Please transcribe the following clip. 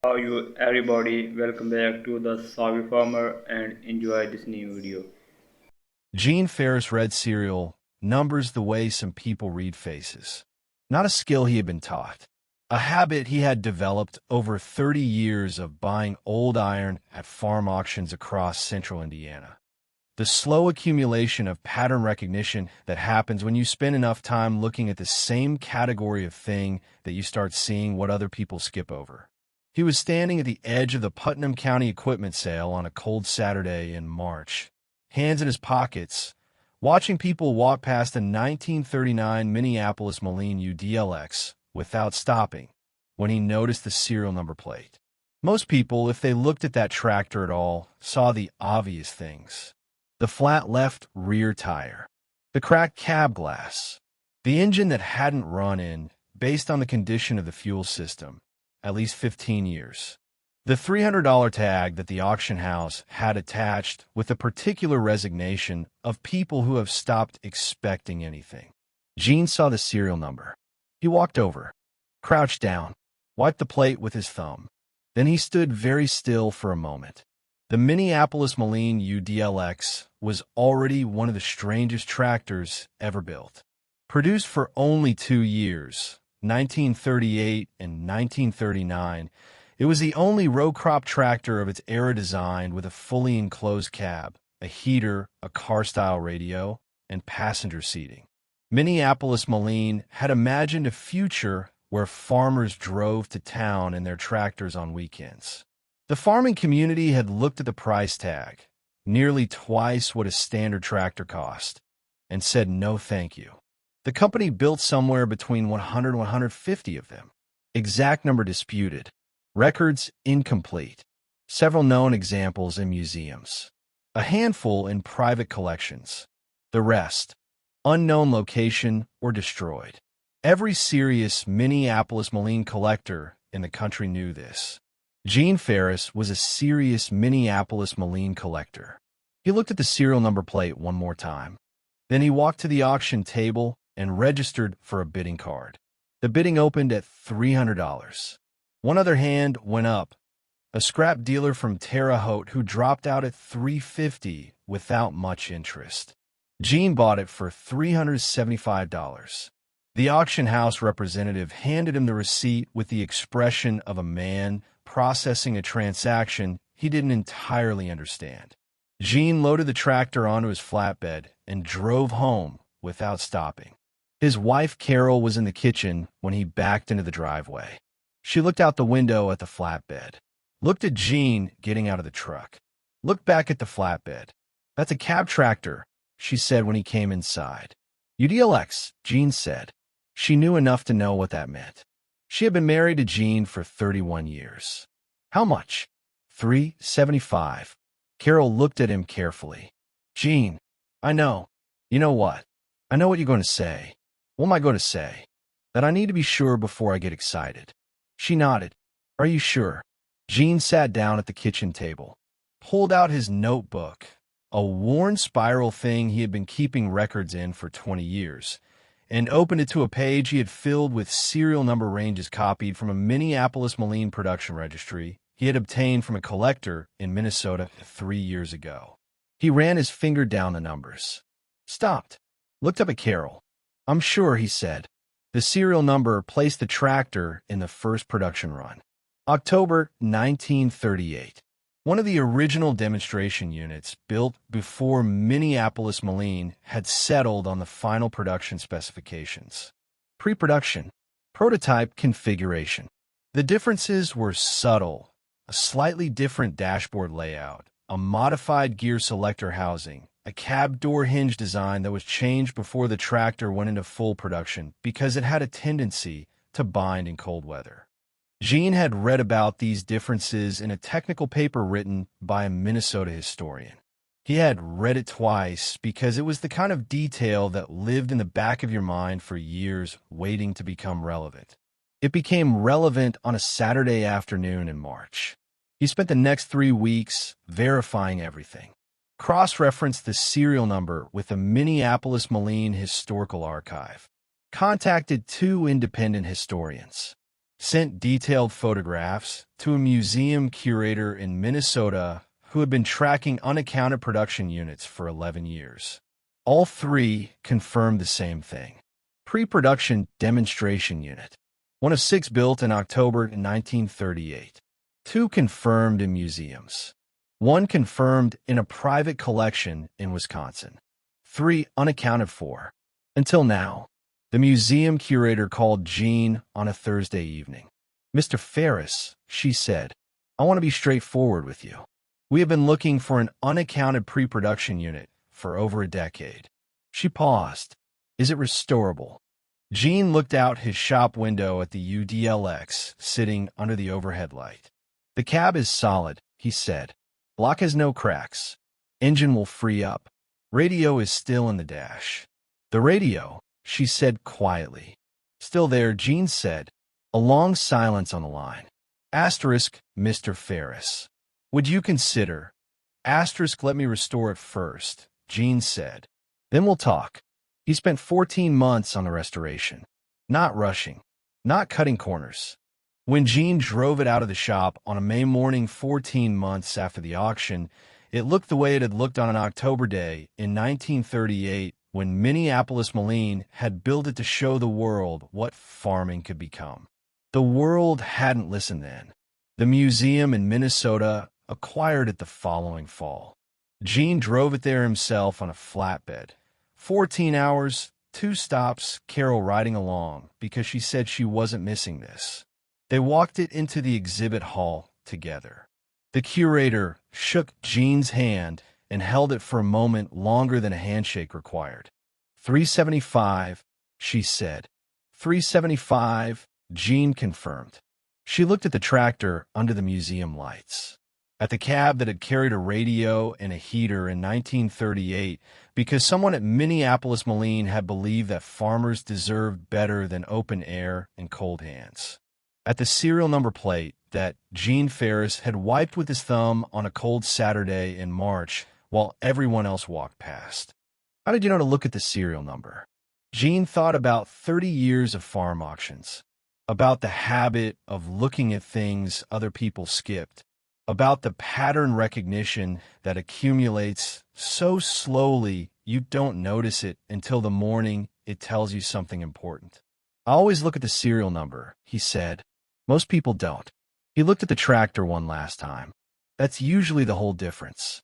How you everybody? Welcome back to the Savvy Farmer and enjoy this new video. Gene Farris read cereal numbers the way some people read faces. Not a skill he had been taught, a habit he had developed over 30 years of buying old iron at farm auctions across central Indiana. The slow accumulation of pattern recognition that happens when you spend enough time looking at the same category of thing that you start seeing what other people skip over. He was standing at the edge of the Putnam County equipment sale on a cold Saturday in March, hands in his pockets, watching people walk past a 1939 Minneapolis-Moline UDLX without stopping when he noticed the serial number plate. Most people, if they looked at that tractor at all, saw the obvious things. The flat left rear tire, the cracked cab glass, the engine that hadn't run in, based on the condition of the fuel system, at least 15 years. The $300 tag that the auction house had attached with a particular resignation of people who have stopped expecting anything. Gene saw the serial number. He walked over, crouched down, wiped the plate with his thumb. Then he stood very still for a moment. The Minneapolis-Moline UDLX was already one of the strangest tractors ever built. Produced for only 2 years, 1938 and 1939, it was the only row crop tractor of its era designed with a fully enclosed cab, a heater, a car-style radio, and passenger seating. Minneapolis-Moline had imagined a future where farmers drove to town in their tractors on weekends. The farming community had looked at the price tag, nearly twice what a standard tractor cost, and said no thank you. The company built somewhere between 100 and 150 of them. Exact number disputed. Records incomplete. Several known examples in museums. A handful in private collections. The rest, unknown location or destroyed. Every serious Minneapolis-Moline collector in the country knew this. Gene Farris was a serious Minneapolis-Moline collector. He looked at the serial number plate one more time. Then he walked to the auction table and registered for a bidding card. The bidding opened at $300. One other hand went up, a scrap dealer from Terre Haute who dropped out at $350 without much interest. Gene bought it for $375. The auction house representative handed him the receipt with the expression of a man processing a transaction he didn't entirely understand. Gene loaded the tractor onto his flatbed and drove home without stopping. His wife, Carol, was in the kitchen when he backed into the driveway. She looked out the window at the flatbed, looked at Gene getting out of the truck, looked back at the flatbed. "That's a cab tractor," she said when he came inside. "UDLX," Gene said. She knew enough to know what that meant. She had been married to Gene for 31 years. "How much?" $375. Carol looked at him carefully. "Gene, I know. You know what? I know what you're going to say." "What am I going to say?" "That I need to be sure before I get excited." She nodded. "Are you sure?" Gene sat down at the kitchen table, pulled out his notebook, a worn spiral thing he had been keeping records in for 20 years, and opened it to a page he had filled with serial number ranges copied from a Minneapolis-Moline production registry he had obtained from a collector in Minnesota 3 years ago. He ran his finger down the numbers, stopped, looked up at Carol. "I'm sure," he said. The serial number placed the tractor in the first production run. October 1938. One of the original demonstration units built before Minneapolis-Moline had settled on the final production specifications. Pre-production. Prototype configuration. The differences were subtle. A slightly different dashboard layout, a modified gear selector housing, a cab door hinge design that was changed before the tractor went into full production because it had a tendency to bind in cold weather. Gene had read about these differences in a technical paper written by a Minnesota historian. He had read it twice because it was the kind of detail that lived in the back of your mind for years, waiting to become relevant. It became relevant on a Saturday afternoon in March. He spent the next 3 weeks verifying everything. Cross-referenced the serial number with the Minneapolis-Moline Historical Archive. Contacted 2 independent historians. sent detailed photographs to a museum curator in Minnesota who had been tracking unaccounted production units for 11 years. All three confirmed the same thing. Pre-production demonstration unit. One of 6 built in October 1938. 2 confirmed in museums. 1 confirmed in a private collection in Wisconsin. 3 unaccounted for. Until now. The museum curator called Gene on a Thursday evening. "Mr. Farris," she said, "I want to be straightforward with you. We have been looking for an unaccounted pre-production unit for over a decade." She paused. "Is it restorable?" Gene looked out his shop window at the UDLX sitting under the overhead light. "The cab is solid," he said. "Block has no cracks. Engine will free up. Radio is still in the dash." "The radio," she said quietly. "Still there," Gene said. A long silence on the line. Asterisk, "Mr. Farris. Would you consider?" Asterisk, "Let me restore it first," Gene said. "Then we'll talk." He spent 14 months on the restoration. Not rushing. Not cutting corners. When Gene drove it out of the shop on a May morning 14 months after the auction, it looked the way it had looked on an October day in 1938 when Minneapolis-Moline had built it to show the world what farming could become. The world hadn't listened then. The museum in Minnesota acquired it the following fall. Gene drove it there himself on a flatbed. 14 hours, 2 stops, Carol riding along because she said she wasn't missing this. They walked it into the exhibit hall together. The curator shook Gene's hand and held it for a moment longer than a handshake required. "$375, she said. $375, Gene confirmed. She looked at the tractor under the museum lights, at the cab that had carried a radio and a heater in 1938 because someone at Minneapolis-Moline had believed that farmers deserved better than open air and cold hands. At the serial number plate that Gene Farris had wiped with his thumb on a cold Saturday in March while everyone else walked past. How did you know to look at the serial number? Gene thought about 30 years of farm auctions, about the habit of looking at things other people skipped, about the pattern recognition that accumulates so slowly you don't notice it until the morning it tells you something important. "I always look at the serial number," he said. "Most people don't." He looked at the tractor one last time. "That's usually the whole difference."